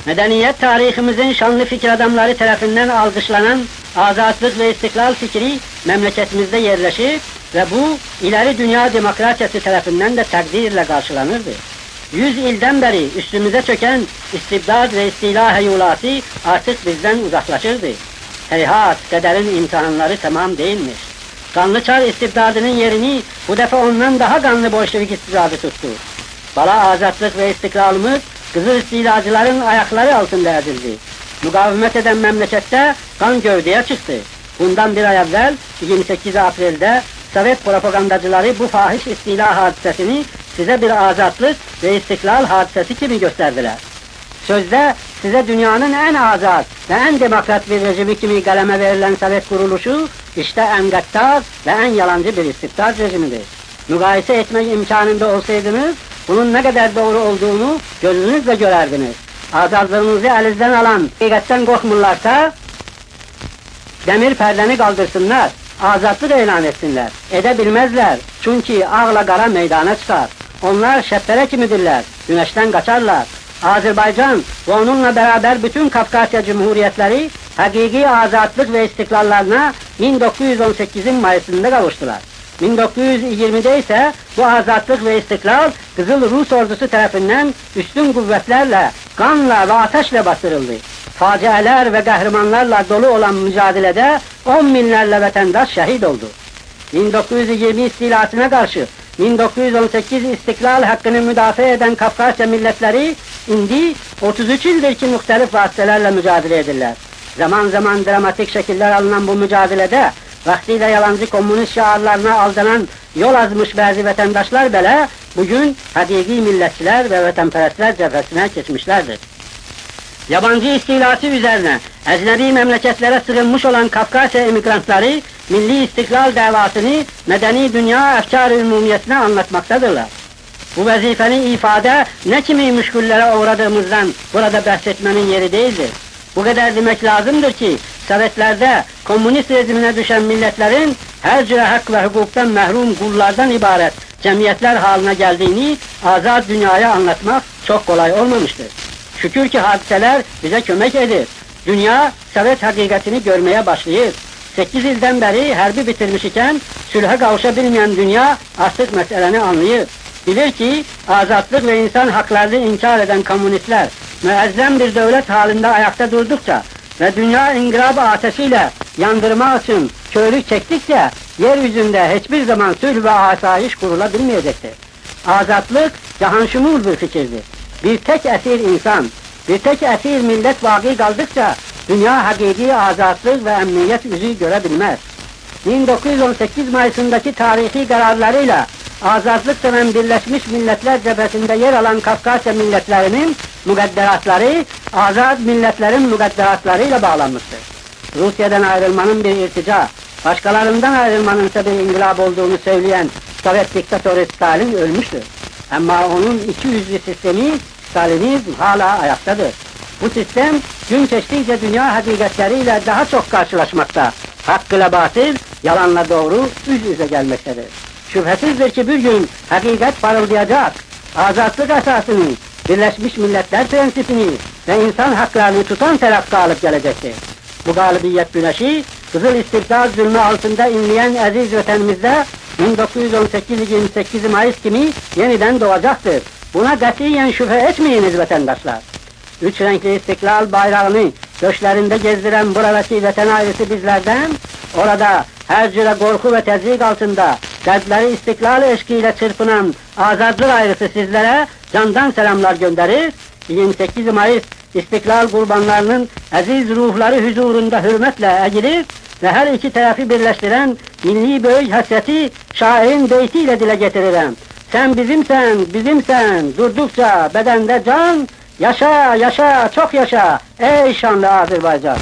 Medeniyet tarihimizin şanlı fikir adamları tarafından alkışlanan azatlık ve istiklal fikri memleketimizde yerleşir ve bu ileri dünya demokrasisi tarafından da takdirle karşılanırdı. 100 ilden beri üstümüze çöken istibdad ve istila heyulası artık bizden uzaklaşırdı. Heyhat, kaderin imtihanları tamam değilmiş. Kanlı Çar istibdadının yerini bu defa ondan daha kanlı Bolşevik istibdadı tuttu. Bala azatlık ve istiklalımız Kızıl istilacıların ayakları altında ezildi. Mukavemet eden memlekette kan gövdeye çıktı. Bundan bir ay evvel 28 April'de Sovyet propagandacıları bu fahiş istila hadisesini size bir azatlık ve istiklal hadisesi gibi gösterdiler. Sözde size dünyanın en azat ve en demokrat bir rejimi gibi kaleme verilen Sovyet kuruluşu işte en gaddar ve en yalancı bir istibdad rejimidir. Mukayese etmek imkanında olsaydınız bunun ne kadar doğru olduğunu gözünüzle görerdiniz. Azadlığınızı elinizden alan hakikatten korkmurlarsa demir perdeni kaldırsınlar, azatlık ilan etsinler. Edebilmezler çünkü ağla kara meydana çıkar. Onlar şeppere kimidirler, güneşten kaçarlar. Azerbaycan ve onunla beraber bütün Kafkasya Cumhuriyetleri hakiki azatlık ve istiklallarına 1918'in Mayıs'ında kavuştular. 1920'de ise bu azatlık ve istiklal Kızıl Rus ordusu tarafından üstün kuvvetlerle, kanla ve ateşle bastırıldı. Facialar ve kahramanlarla dolu olan mücadelede 10 binlerle vatandaş şehit oldu. 1920 istilasına karşı 1918 istiklal hakkını müdafaa eden Kafkasya milletleri indi 33 yıldır ki muhtelif vasıtalarla mücadele edirler. Zaman zaman dramatik şekiller alınan bu mücadelede vaktiyle yalancı komünist şiarlarına aldanan yol azmış bazı vatandaşlar bile bugün hakiki milletçiler ve vatanperestler cephesine geçmişlerdir. Yabancı istilası üzerine ecnebi memleketlere sığınmış olan Kafkasya emigrantları milli istiklal davasını medeni dünya efkar-ı umumiyetine anlatmaktadırlar. Bu vazifeni ifade ne kimi müşküllere uğradığımızdan burada bahsetmenin yeri değildir. Bu kadar demek lazımdır ki Sovyetlerde komünist rejimine düşen milletlerin her cüre hak ve hukuktan mehrum kullardan ibaret cemiyetler haline geldiğini azad dünyaya anlatmak çok kolay olmamıştır. Şükür ki hadiseler bize kömek edir. Dünya Sovyet hakikatini görmeye başlıyor. 8 yıldan beri harbi bitirmiş iken sülhe kavuşabilmeyen dünya artık meseleni anlıyor. Bilir ki azatlık ve insan haklarını inkar eden komünistler müezzem bir devlet halinde ayakta durdukça ve dünya ingılabı ateşiyle yandırma için körlük çektikçe yeryüzünde hiçbir zaman sülh ve asayiş kurulabilmeyecektir. Azatlık cahanşumul bir fikirdir. Bir tek esir insan, bir tek esir millet vaki kaldıkça dünya hakiki azatlık ve emniyet yüzü görebilmez. 1918 Mayıs'ındaki tarihi kararlarıyla azatlık seven Birleşmiş Milletler cephesinde yer alan Kafkasya milletlerinin mukadderatları, azad milletlerin mukadderatlarıyla bağlanmıştır. Rusya'dan ayrılmanın bir irtica, başkalarından ayrılmanın ise bir inkılap olduğunu söyleyen Sovyet diktatörü Stalin ölmüştür. Ama onun iki yüzlü sistemi, Stalinizm hala ayaktadır. Bu sistem gün geçtikçe dünya hakikatleriyle daha çok karşılaşmakta. Hakkıyla batıl, yalanla doğru yüz yüze gelmektedir. Şüphesizdir ki bir gün hakikat parıldayacak, azatlık esasını, Birleşmiş Milletler prensipini ve insan haklarını tutan taraf galip gelecektir. Bu galibiyet güneşi, Kızıl istibdad zulmü altında inleyen aziz vatanımızda 1918-28 Mayıs gibi yeniden doğacaktır. Buna katiyen şüphe etmeyiniz vatandaşlar. Üç renkli istiklal bayrağını göçlerinde gezdiren buradaki vatan ailesi bizlerden, orada her cüre korku ve tezlik altında kalpleri istiklal eşkiyle çırpınan azadlık ailesi sizlere candan selamlar gönderir. 28 Mayıs istiklal kurbanlarının aziz ruhları huzurunda hürmetle eğilir ve her iki tarafı birleştiren milli büyük hasreti şairin beytiyle dile getiririm. Sen bizimsen, bizimsen, durdukça bedende can, yaşa, yaşa, çok yaşa, ey şanlı Azerbaycan!